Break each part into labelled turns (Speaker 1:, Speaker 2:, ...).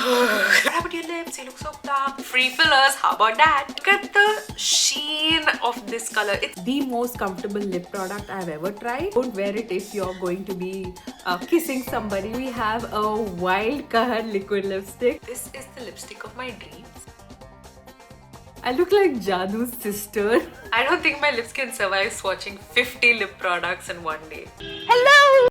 Speaker 1: What about your lips? You look so dark. Free fillers, how about that? Look at the sheen of this color. It's the most comfortable lip product I've ever tried. Don't wear it if you're going to be kissing somebody. We have a wild card liquid lipstick. This is the lipstick of my dreams. I look like Jadu's sister. I don't think my lips can survive swatching 50 lip products in one day. Hello!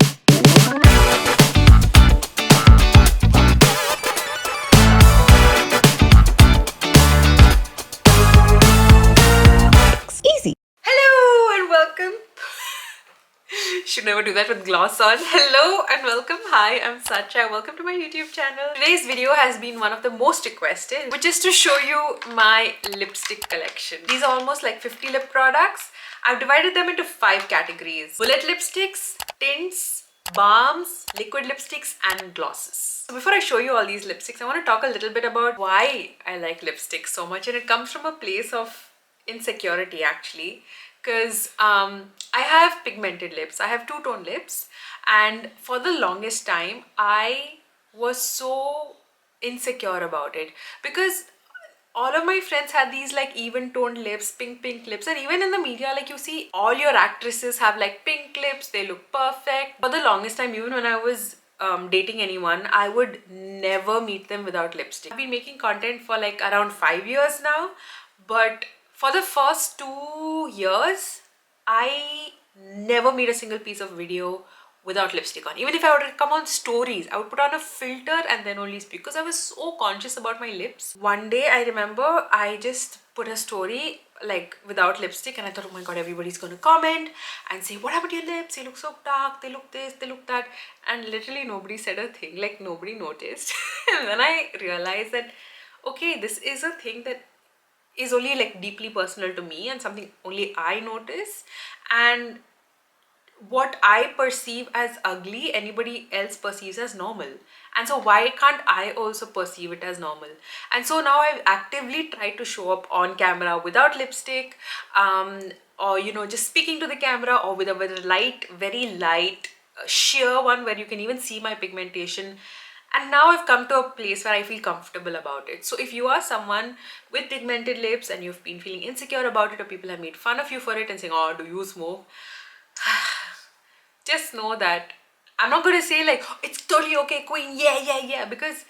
Speaker 1: Easy. Hello and welcome. Should never do that with gloss on. Hello and welcome. Hi, I'm Satshya. Welcome to my YouTube channel. Today's video has been one of the most requested, which is to show you my lipstick collection. These are almost like 50 lip products. I've divided them into 5 categories: bullet lipsticks, tints, balms, liquid lipsticks, and glosses. So before I show you all these lipsticks, I want to talk a little bit about why I like lipsticks so much, and it comes from a place of insecurity actually, because I have pigmented lips. I have two-tone lips, and for the longest time I was so insecure about it because all of my friends had these like even toned lips, pink lips, and even in the media, like you see all your actresses have like pink lips, they look perfect. For the longest time, even when I was dating anyone, I would never meet them without lipstick. I've been making content for like around 5 years now, but for the first 2 years, I never made a single piece of video without lipstick on. Even if I would come on stories, I would put on a filter and then only speak because I was so conscious about my lips. One day I remember I just put a story like without lipstick, and I thought, oh my god, everybody's gonna comment and say, what happened to your lips? You look so dark, they look this, they look that. And literally nobody said a thing, like nobody noticed. And then I realized that, okay, this is a thing that is only like deeply personal to me and something only I notice, and what I perceive as ugly, anybody else perceives as normal. And so why can't I also perceive it as normal? And so now I've actively tried to show up on camera without lipstick, or you know, just speaking to the camera, or with a light, very light sheer one where you can even see my pigmentation. And now I've come to a place where I feel comfortable about it. So if you are someone with pigmented lips and you've been feeling insecure about it, or people have made fun of you for it and saying, oh, do you smoke? Just know that I'm not going to say like, it's totally okay, queen, yeah, because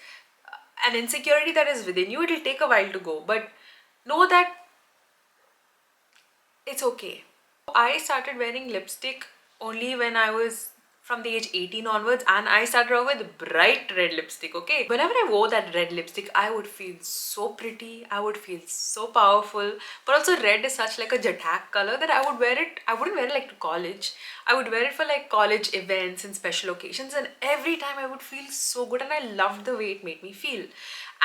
Speaker 1: an insecurity that is within you, it'll take a while to go. But know that it's okay. I started wearing lipstick only when I was from the age 18 onwards, and I started off with bright red lipstick, okay? Whenever I wore that red lipstick, I would feel so pretty, I would feel so powerful. But also red is such like a jatak color that I would wear it, I wouldn't wear it like to college. I would wear it for like college events and special occasions, and every time I would feel so good, and I loved the way it made me feel.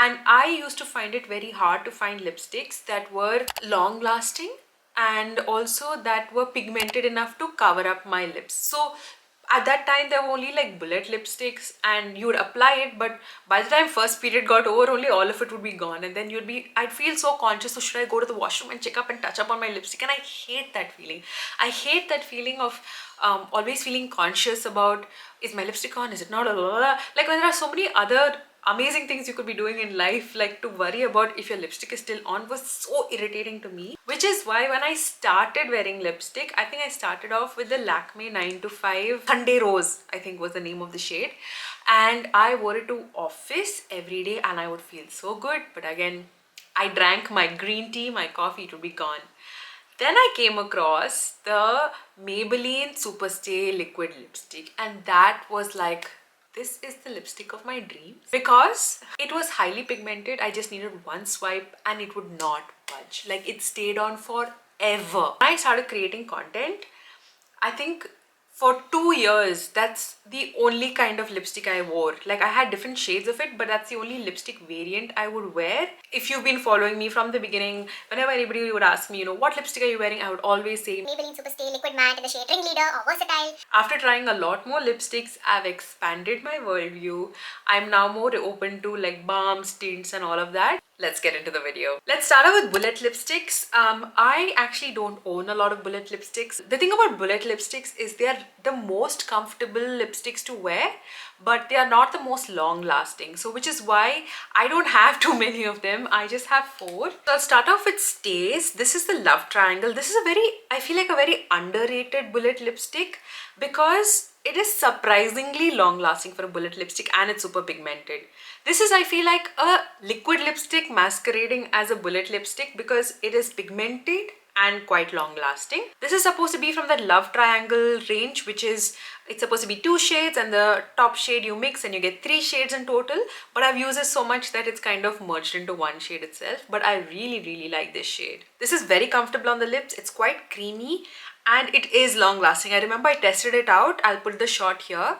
Speaker 1: And I used to find it very hard to find lipsticks that were long lasting and also that were pigmented enough to cover up my lips. So at that time there were only like bullet lipsticks, and you would apply it, but by the time first period got over, only all of it would be gone, and then I'd feel so conscious, so should I go to the washroom and check up and touch up on my lipstick? And I hate that feeling. I hate that feeling of always feeling conscious about, is my lipstick on, is it not, blah, blah, blah. Like when there are so many other amazing things you could be doing in life, like to worry about if your lipstick is still on was so irritating to me. Which is why when I started wearing lipstick, I think I started off with the Lakme 9 to 5 Sunday Rose, I think was the name of the shade, and I wore it to office every day and I would feel so good. But again, I drank my green tea, my coffee, it would be gone. Then I came across the Maybelline Super Stay liquid lipstick, and that was like, this is the lipstick of my dreams, because it was highly pigmented. I just needed one swipe and it would not budge. Like it stayed on forever. When I started creating content, I think for 2 years, that's the only kind of lipstick I wore. Like I had different shades of it, but that's the only lipstick variant I would wear. If you've been following me from the beginning, whenever anybody would ask me, you know, what lipstick are you wearing? I would always say
Speaker 2: Maybelline Super Stay Liquid Matte in the shade Ringleader or Versatile.
Speaker 1: After trying a lot more lipsticks, I've expanded my worldview. I'm now more open to like balms, tints and all of that. Let's get into the video. Let's start out with bullet lipsticks. I actually don't own a lot of bullet lipsticks. The thing about bullet lipsticks is they are the most comfortable lipsticks to wear, but they are not the most long lasting. So which is why I don't have too many of them. I just have 4. So I'll start off with Staze. This is the Love Triangle. This is I feel like a very underrated bullet lipstick because it is surprisingly long lasting for a bullet lipstick and it's super pigmented. This is, I feel like, a liquid lipstick masquerading as a bullet lipstick because it is pigmented and quite long lasting. This is supposed to be from the Love Triangle range, which is, it's supposed to be 2 shades and the top shade you mix and you get 3 shades in total. But I've used this so much that it's kind of merged into one shade itself. But I really like this shade. This is very comfortable on the lips. It's quite creamy and it is long lasting. I remember I tested it out. I'll put the shot here.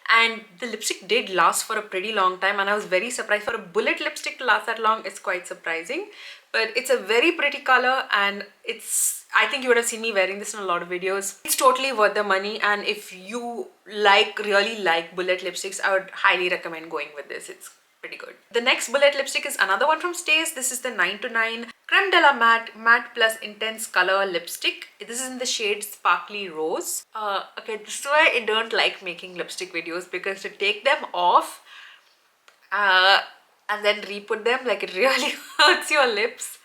Speaker 1: And the lipstick did last for a pretty long time and I was very surprised. For a bullet lipstick to last that long, it's quite surprising. But it's a very pretty color and I think you would have seen me wearing this in a lot of videos. It's totally worth the money, and if you really like bullet lipsticks, I would highly recommend going with this. It's pretty good. The next bullet lipstick is another one from Staze. This is the 9 to 9 Creme de la Matte Plus Intense Color Lipstick. This is in the shade Sparkly Rose. Okay, this is why I don't like making lipstick videos, because to take them off and then re-put them, like, it really hurts your lips.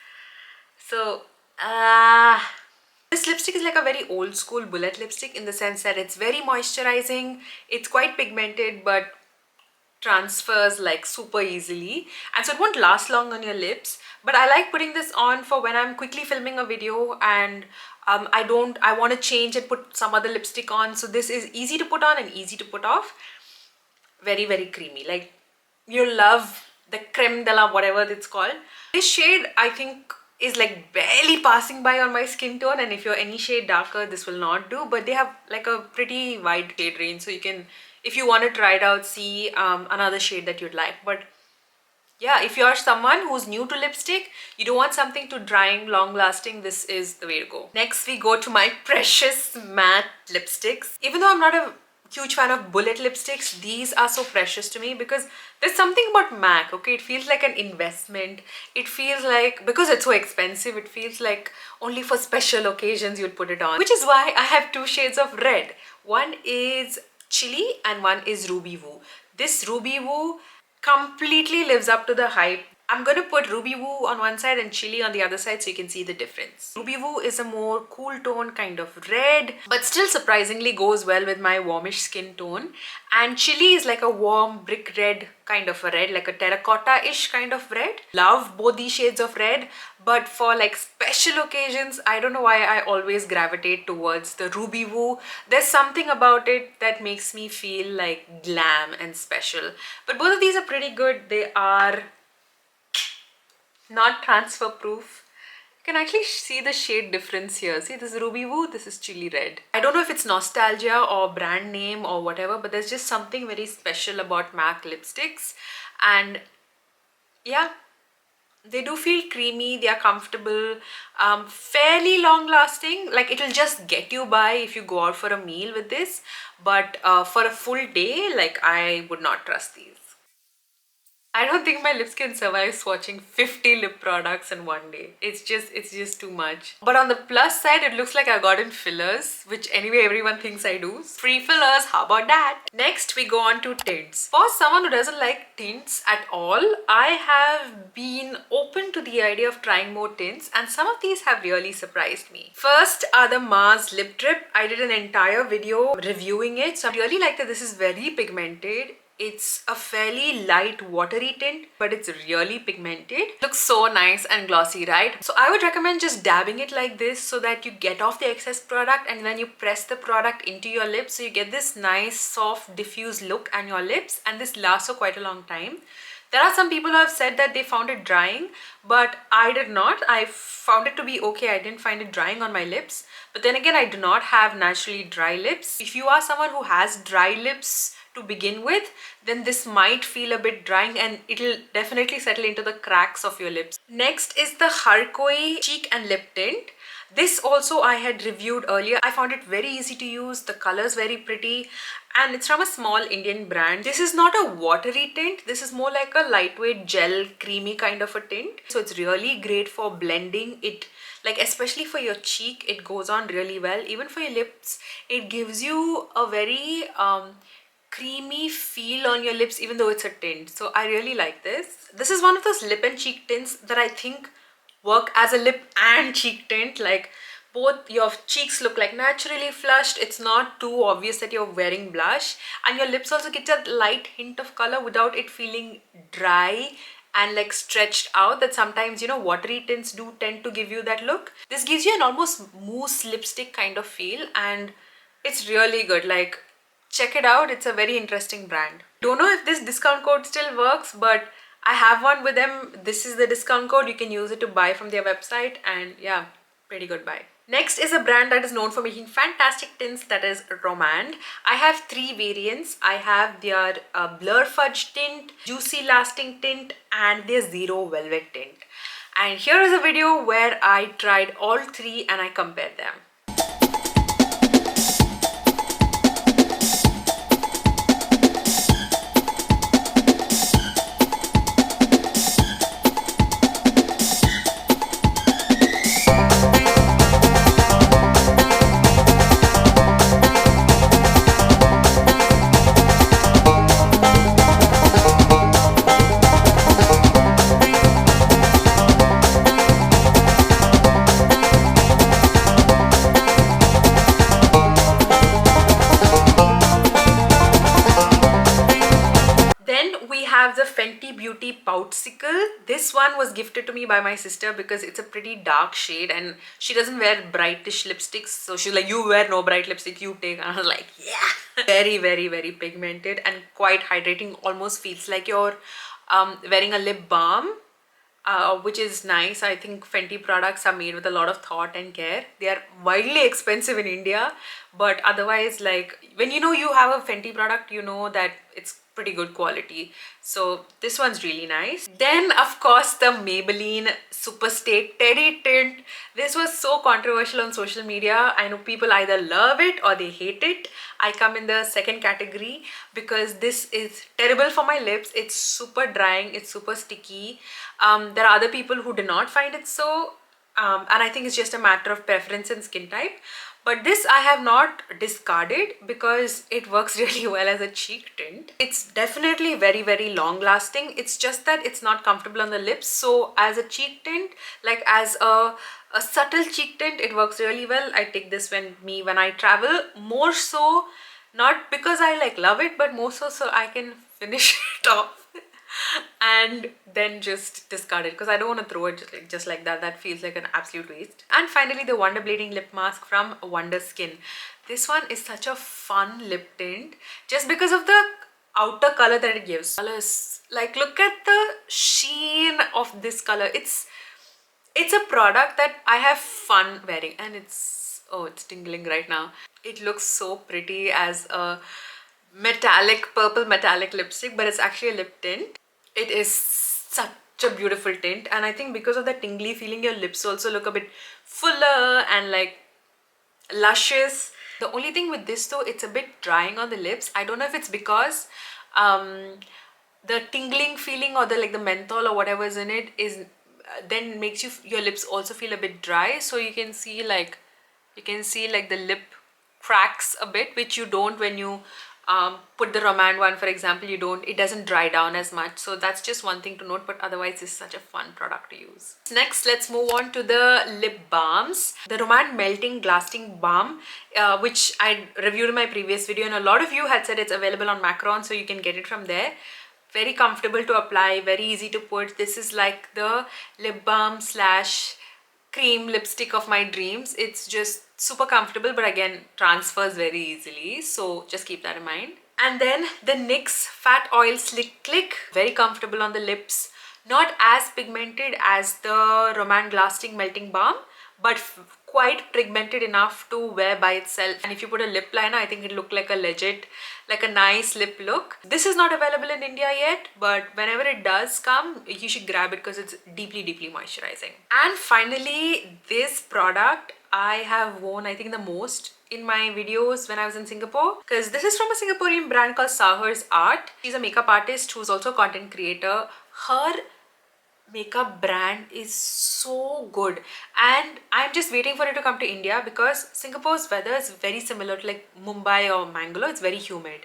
Speaker 1: So this lipstick is like a very old school bullet lipstick in the sense that it's very moisturizing, it's quite pigmented but transfers like super easily, and so it won't last long on your lips. But I like putting this on for when I'm quickly filming a video and I want to change and put some other lipstick on. So this is easy to put on and easy to put off. Very creamy, like you'll love the creme de la whatever it's called. This shade I think is like barely passing by on my skin tone, and if you're any shade darker this will not do, but they have like a pretty wide shade range, so you can, if you want to try it out, see another shade that you'd like. But yeah, if you're someone who's new to lipstick, you don't want something too drying, long lasting, this is the way to go. Next we go to my precious matte lipsticks. Even though I'm not a huge fan of bullet lipsticks, these are so precious to me because there's something about MAC, okay? It feels like an investment. It feels like, because it's so expensive, it feels like only for special occasions you'd put it on. Which is why I have 2 shades of red. One is Chili and one is Ruby Woo. This Ruby Woo completely lives up to the hype. I'm going to put Ruby Woo on one side and Chili on the other side so you can see the difference. Ruby Woo is a more cool tone kind of red, but still surprisingly goes well with my warmish skin tone. And Chili is like a warm brick red kind of a red, like a terracotta-ish kind of red. Love both these shades of red, but for like special occasions, I don't know why I always gravitate towards the Ruby Woo. There's something about it that makes me feel like glam and special. But both of these are pretty good. They are not transfer proof. You can actually see the shade difference here. See, this is Ruby Woo, this is Chili Red. I don't know if it's nostalgia or brand name or whatever, but there's just something very special about MAC lipsticks. And yeah, they do feel creamy, they are comfortable, fairly long lasting. Like, it'll just get you by if you go out for a meal with this, but for a full day, like, I would not trust these. I don't think my lips can survive swatching 50 lip products in one day. It's just too much. But on the plus side, it looks like I've gotten fillers, which anyway everyone thinks I do. Free fillers, how about that? Next, we go on to tints. For someone who doesn't like tints at all, I have been open to the idea of trying more tints, and some of these have really surprised me. First are the Mars Lip Drip. I did an entire video reviewing it, so I really like that this is very pigmented. It's a fairly light watery tint, but it's really pigmented. Looks so nice and glossy, right? So I would recommend just dabbing it like this so that you get off the excess product and then you press the product into your lips, so you get this nice soft diffuse look on your lips, and this lasts for quite a long time. There are some people who have said that they found it drying, but I did not. I found it to be okay. I didn't find it drying on my lips. But then again, I do not have naturally dry lips. If you are someone who has dry lips to begin with, then this might feel a bit drying and it'll definitely settle into the cracks of your lips. Next is the Harkoi Cheek and Lip Tint. This also I had reviewed earlier. I found it very easy to use. The color is very pretty and it's from a small Indian brand. This is not a watery tint. This is more like a lightweight gel creamy kind of a tint. So it's really great for blending it, like especially for your cheek. It goes on really well. Even for your lips, it gives you a very creamy feel on your lips even though it's a tint. So I really like this. This is one of those lip and cheek tints that I think work as a lip and cheek tint. Like both your cheeks look like naturally flushed. It's not too obvious that you're wearing blush, and your lips also get a light hint of color without it feeling dry and like stretched out, that sometimes, you know, watery tints do tend to give you that look. This gives you an almost mousse lipstick kind of feel, and it's really good. Like, check it out. It's a very interesting brand. Don't know if this discount code still works, but I have one with them. This is the discount code. You can use it to buy from their website, and yeah, pretty good buy. Next is a brand that is known for making fantastic tints, that is Rom&nd. I have 3 variants. I have their Blur Fudge tint, Juicy Lasting tint, and their Zero Velvet tint. And here is a video where I tried all 3 and I compared them. The Fenty Beauty Poutsicle. This one was gifted to me by my sister because it's a pretty dark shade and she doesn't wear brightish lipsticks, so she's like, you wear no bright lipstick, you take. And I was like, yeah. Very, very, very pigmented and quite hydrating. Almost feels like you're wearing a lip balm, which is nice. I think Fenty products are made with a lot of thought and care. They are wildly expensive in India, but otherwise, like, when you know you have a Fenty product, you know that it's pretty good quality. So this one's really nice. Then of course the Maybelline Super Stay Teddy tint. This was so controversial on social media. I know people either love it or they hate it. I come in the second category because this is terrible for my lips. It's super drying, it's super sticky. There are other people who do not find it so, and I think it's just a matter of preference and skin type. But this I have not discarded because it works really well as a cheek tint. It's definitely very, very long lasting. It's just that it's not comfortable on the lips. So as a cheek tint, like as a subtle cheek tint, it works really well. I take this when I travel, more so not because I like love it, but more so I can finish it off and then just discard it because I don't want to throw it just like that. That feels like an absolute waste. And finally, the Wonder Blading Lip Mask from Wonder Skin. This one is such a fun lip tint just because of the outer color that it gives. Colors, like, look at the sheen of this color. It's a product that I have fun wearing, and it's tingling right now. It looks so pretty as a purple metallic lipstick, but it's actually a lip tint. It is such a beautiful tint, and I think because of the tingly feeling, your lips also look a bit fuller and like luscious. The only thing with this though, it's a bit drying on the lips. I don't know if it's because the tingling feeling or the menthol or whatever is in it is then makes your lips also feel a bit dry. So you can see like the lip cracks a bit, which you don't when you put the Rom&nd one, for example. It doesn't dry down as much. So that's just one thing to note, but otherwise it's such a fun product to use. Next, let's move on to the lip balms. The Rom&nd Melting Lasting Balm, which I reviewed in my previous video, and a lot of you had said it's available on Macron, so you can get it from there. Very comfortable to apply, very easy to put. This is like the lip balm slash cream lipstick of my dreams. It's just super comfortable, but again transfers very easily, so just keep that in mind. And then the NYX Fat Oil Slick Click, very comfortable on the lips, not as pigmented as the Rom&nd Lasting Melting Balm, but quite pigmented enough to wear by itself. And if you put a lip liner, I think it looked like a legit, like a nice lip look. This is not available in India yet, but whenever it does come, you should grab it because it's deeply, deeply moisturizing. And finally, this product I have worn, I think, the most in my videos when I was in Singapore, because this is from a Singaporean brand called Sahar's Art. She's a makeup artist who's also a content creator. Her makeup brand is so good, and I'm just waiting for it to come to India because Singapore's weather is very similar to like Mumbai or Mangalore. It's very humid,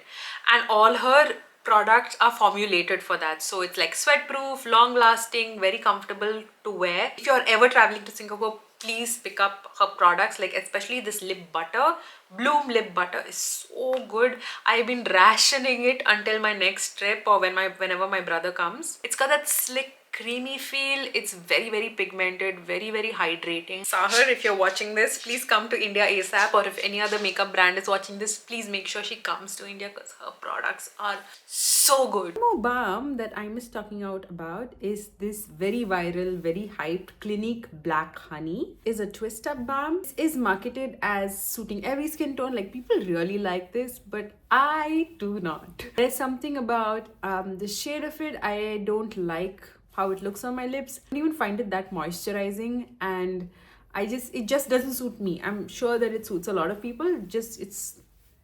Speaker 1: and all her products are formulated for that, so it's like sweat proof, long lasting, very comfortable to wear. If you're ever traveling to Singapore, please pick up her products, like especially this lip butter. Bloom lip butter is so good. I've been rationing it until my next trip or whenever my brother comes. It's got that slick creamy feel. It's very pigmented, very hydrating. Sahar, if you're watching this, please come to India ASAP, or if any other makeup brand is watching this, please make sure she comes to India because her products are so good. One more balm that I miss talking out about is this very viral, very hyped Clinique Black Honey. Is a twist up balm. This is marketed as suiting every skin tone. Like, people really like this, but I do not. There's something about the shade of it I don't like how it looks on my lips. I don't even find it that moisturizing, and it just doesn't suit me. I'm sure that it suits a lot of people, it's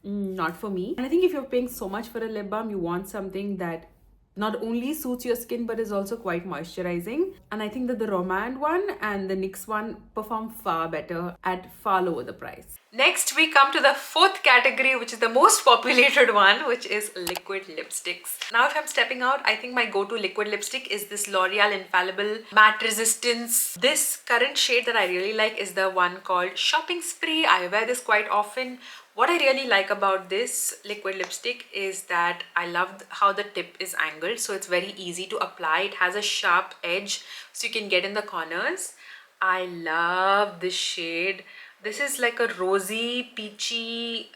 Speaker 1: not for me. And I think if you're paying so much for a lip balm, you want something that not only suits your skin but is also quite moisturizing. And I think that the Rom&nd one and the NYX one perform far better at far lower the price. Next, we come to the fourth category, which is the most populated one, which is liquid lipsticks. Now, if I'm stepping out, I think my go-to liquid lipstick is this L'Oreal Infallible Matte Resistance. This current shade that I really like is the one called Shopping Spree. I wear this quite often. What I really like about this liquid lipstick is that I love how the tip is angled, so it's very easy to apply. It has a sharp edge, so you can get in the corners. I love this shade. This is like a rosy, peachy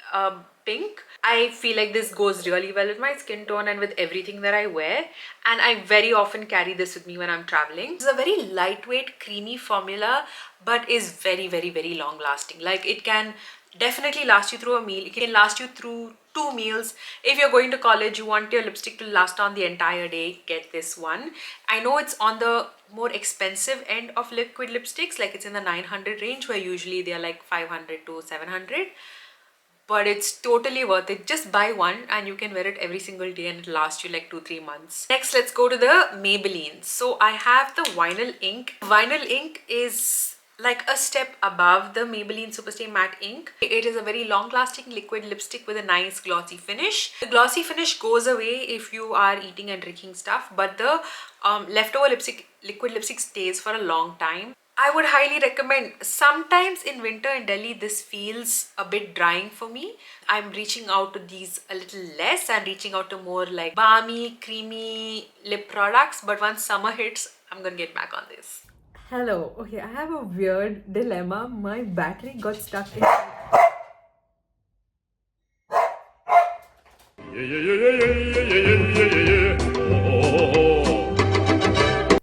Speaker 1: pink. I feel like this goes really well with my skin tone and with everything that I wear, and I very often carry this with me when I'm traveling. It's a very lightweight, creamy formula, but is very long lasting. Like, it can definitely last you through a meal. It can last you through 2 meals. If you're going to college, you want your lipstick to last on the entire day, get this one. I know it's on the more expensive end of liquid lipsticks, like it's in the 900 range, where usually they're like 500 to 700, but it's totally worth it. Just buy one and you can wear it every single day and it'll last you like 2-3 months. Next, let's go to the Maybelline. So I have the Vinyl Ink. Vinyl Ink is like a step above the Maybelline Superstay Matte Ink. It is a very long-lasting liquid lipstick with a nice glossy finish. The glossy finish goes away if you are eating and drinking stuff, but the leftover liquid lipstick stays for a long time. I would highly recommend. Sometimes in winter in Delhi, this feels a bit drying for me. I'm reaching out to these a little less. I'm reaching out to more like balmy, creamy lip products, but once summer hits, I'm gonna get back on this. Hello. Okay, I have a weird dilemma. My battery got stuck in.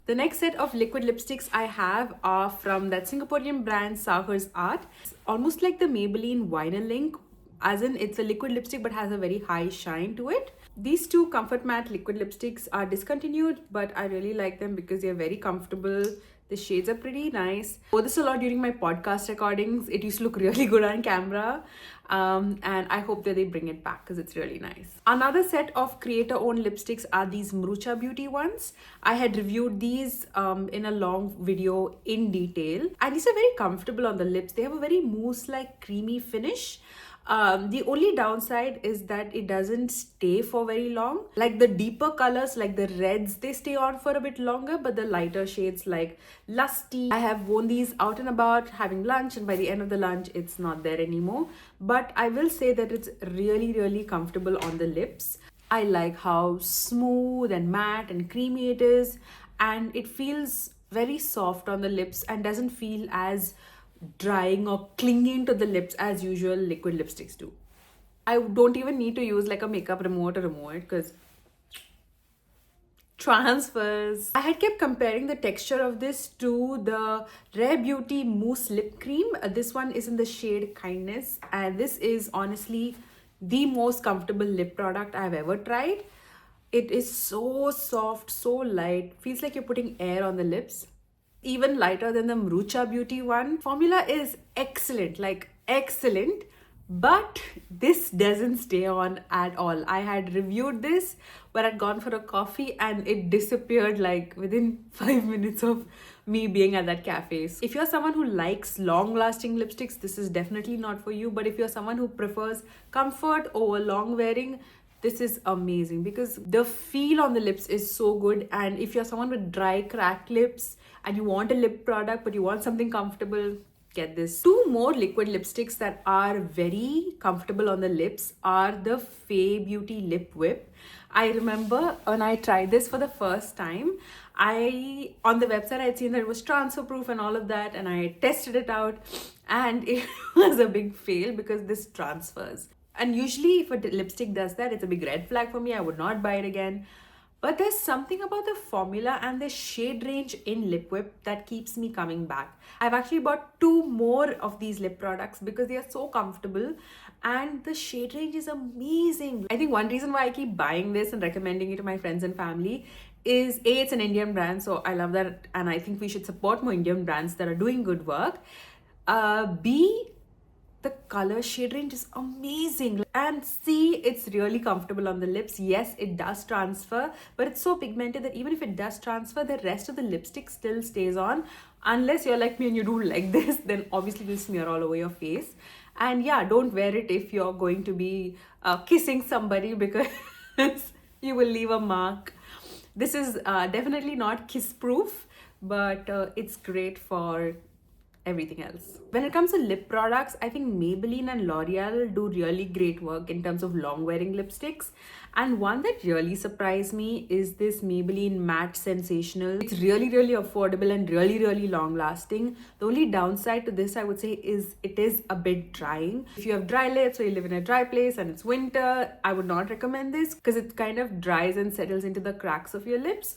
Speaker 1: The next set of liquid lipsticks I have are from that Singaporean brand Sahar's Art. It's almost like the Maybelline Vinyl Ink, as in it's a liquid lipstick but has a very high shine to it. These two Comfort Matte liquid lipsticks are discontinued, but I really like them because they're very comfortable. The shades are pretty nice. I wore this a lot during my podcast recordings. It used to look really good on camera. And I hope that they bring it back because it's really nice. Another set of creator-owned lipsticks are these Mrucha Beauty ones. I had reviewed these in a long video in detail. And these are very comfortable on the lips. They have a very mousse-like creamy finish. The only downside is that it doesn't stay for very long. Like the deeper colors, like the reds, they stay on for a bit longer, but the lighter shades like Lusty, I have worn these out and about having lunch, and by the end of the lunch it's not there anymore. But I will say that it's really comfortable on the lips. I like how smooth and matte and creamy it is, and it feels very soft on the lips and doesn't feel as drying or clinging to the lips as usual liquid lipsticks do. I don't even need to use like a makeup remote to remove it because transfers. I had kept comparing the texture of this to the Rare Beauty Mousse Lip Cream. This one is in the shade Kindness, and this is honestly the most comfortable lip product I've ever tried. It is so soft, so light, feels like you're putting air on the lips. Even lighter than the Mrucha Beauty one. Formula is excellent, like excellent, But this doesn't stay on at all. I had reviewed this when I'd gone for a coffee and it disappeared like within 5 minutes of me being at that cafe. So if you're someone who likes long lasting lipsticks, this is definitely not for you. But if you're someone who prefers comfort over long wearing, this is amazing because the feel on the lips is so good. And if you're someone with dry, cracked lips and you want a lip product but you want something comfortable, get this. Two more liquid lipsticks that are very comfortable on the lips are the FAE Beauty Lip Whip. I remember when I tried this for the first time, on the website I'd seen that it was transfer proof and all of that, and I tested it out and it was a big fail because this transfers. And usually if a lipstick does that, it's a big red flag for me. I would not buy it again. But there's something about the formula and the shade range in Lip Whip that keeps me coming back. I've actually bought 2 more of these lip products because they are so comfortable and the shade range is amazing. I think one reason why I keep buying this and recommending it to my friends and family is A, it's an Indian brand, so I love that, and I think we should support more Indian brands that are doing good work. B, the color shade range is amazing, and C, it's really comfortable on the lips. Yes, it does transfer, but it's so pigmented that even if it does transfer, the rest of the lipstick still stays on. Unless you're like me and you do like this, then obviously it will smear all over your face. And yeah, don't wear it if you're going to be kissing somebody because you will leave a mark. This is definitely not kiss proof, but it's great for everything else. When it comes to lip products, I think Maybelline and L'Oreal do really great work in terms of long wearing lipsticks. And one that really surprised me is this Maybelline Matte Sensational. It's really, really affordable and really, really long lasting. The only downside to this, I would say, is it is a bit drying. If you have dry lips or you live in a dry place and it's winter, I would not recommend this because it kind of dries and settles into the cracks of your lips.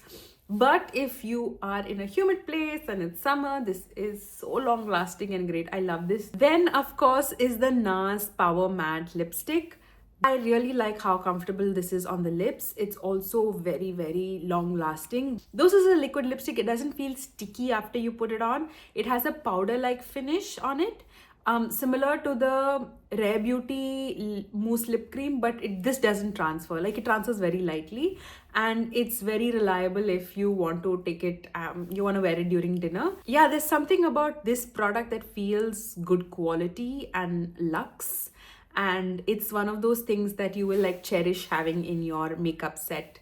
Speaker 1: But if you are in a humid place and it's summer, this is so long lasting and great. I love this. Then of course is the Nars Power Matte Lipstick. I really like how comfortable this is on the lips. It's also very, very long lasting. Though this is a liquid lipstick, it doesn't feel sticky after you put it on. It has a powder like finish on it. Similar to the Rare Beauty mousse lip cream, but this doesn't transfer. Like, it transfers very lightly and it's very reliable if you want to take it, you want to wear it during dinner. Yeah, there's something about this product that feels good quality and luxe, and it's one of those things that you will like cherish having in your makeup set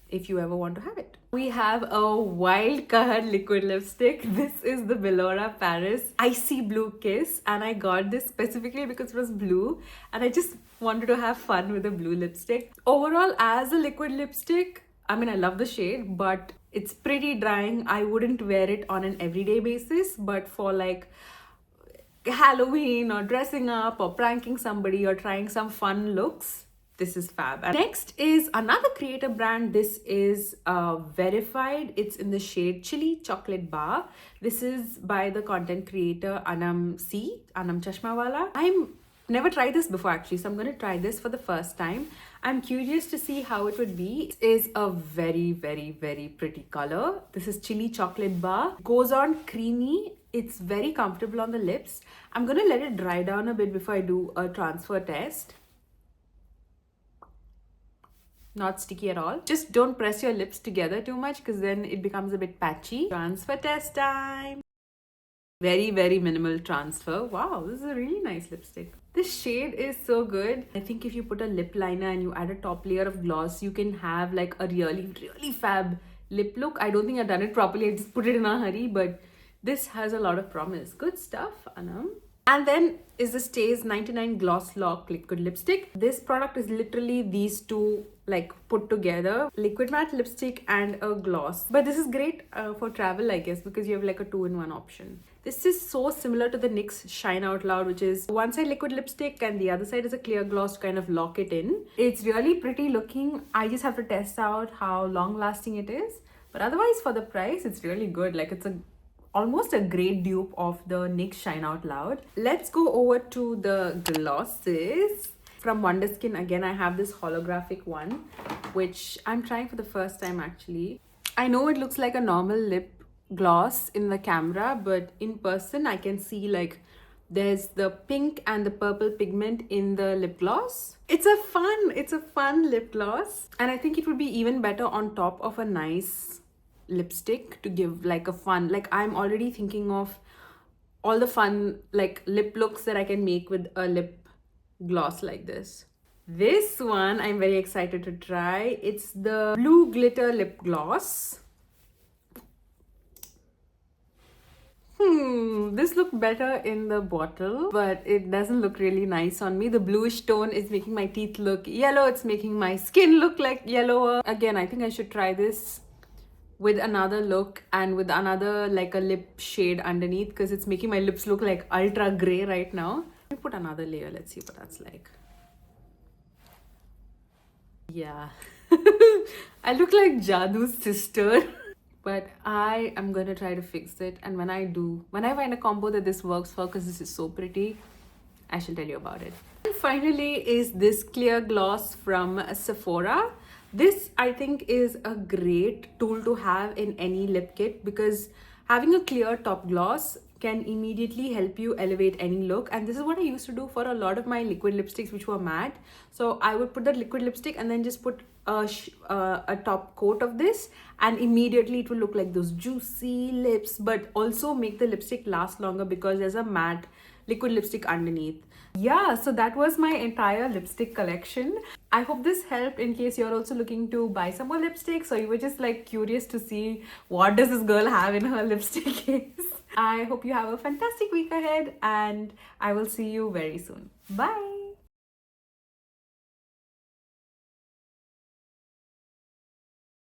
Speaker 1: if you ever want to have it. We have a wild card liquid lipstick. This is the Bellora Paris Icy Blue Kiss, and I got this specifically because it was blue and I just wanted to have fun with a blue lipstick. Overall, as a liquid lipstick, I mean, I love the shade, but it's pretty drying. I wouldn't wear it on an everyday basis, but for like Halloween or dressing up or pranking somebody or trying some fun looks, this is fab. And next is another creator brand. This is Wearified. It's in the shade Chili Chocolate Bar. This is by the content creator Anam Chashmawala. I'm never tried this before actually, so I'm going to try this for the first time. I'm curious to see how it would be. It is a very, very, very pretty color. This is Chili Chocolate Bar. Goes on creamy. It's very comfortable on the lips. I'm going to let it dry down a bit before I do a transfer test. Not sticky at all. Just don't press your lips together too much because then it becomes a bit patchy. Transfer test time. Very, very minimal transfer. Wow, this is a really nice lipstick. This shade is so good. I think if you put a lip liner and you add a top layer of gloss, you can have like a really, really fab lip look. I don't think I've done it properly. I just put it in a hurry, but this has a lot of promise. Good stuff, Anam. And then is the Staze 99 Gloss Lock Liquid Lipstick. This product is literally these two like put together. Liquid matte lipstick and a gloss. But this is great for travel, I guess, because you have like a 2-in-1 option. This is so similar to the NYX Shine Out Loud, which is one side liquid lipstick and the other side is a clear gloss to kind of lock it in. It's really pretty looking. I just have to test out how long lasting it is. But otherwise, for the price, it's really good. Like, it's almost a great dupe of the NYX Shine Out Loud. Let's go over to the glosses. From Wonderskin, again, I have this holographic one, which I'm trying for the first time actually. I know it looks like a normal lip gloss in the camera, but in person, I can see like There's the pink and the purple pigment in the lip gloss. It's a fun lip gloss. And I think it would be even better on top of a nice lipstick to give like a fun, like I'm already thinking of all the fun like lip looks that I can make with a lip gloss like this. This one I'm very excited to try. It's the blue glitter lip gloss. This looked better in the bottle, but it doesn't look really nice on me. The bluish tone is making my teeth look yellow. It's making my skin look like yellower. Again, I think I should try this with another look and with another like a lip shade underneath, because it's making my lips look like ultra gray right now. Let me put another layer. Let's see what that's like. Yeah. I look like Jadu's sister. But I am going to try to fix it. And when I find a combo that this works for, because this is so pretty, I shall tell you about it. And finally is this clear gloss from Sephora. This I think is a great tool to have in any lip kit, because having a clear top gloss can immediately help you elevate any look. And this is what I used to do for a lot of my liquid lipsticks which were matte. So I would put that liquid lipstick and then just put a top coat of this, and immediately it will look like those juicy lips, but also make the lipstick last longer because there's a matte liquid lipstick underneath. Yeah, so that was my entire lipstick collection. I hope this helped in case you're also looking to buy some more lipsticks, or you were just like curious to see what does this girl have in her lipstick case. I hope you have a fantastic week ahead, and I will see you very soon. Bye.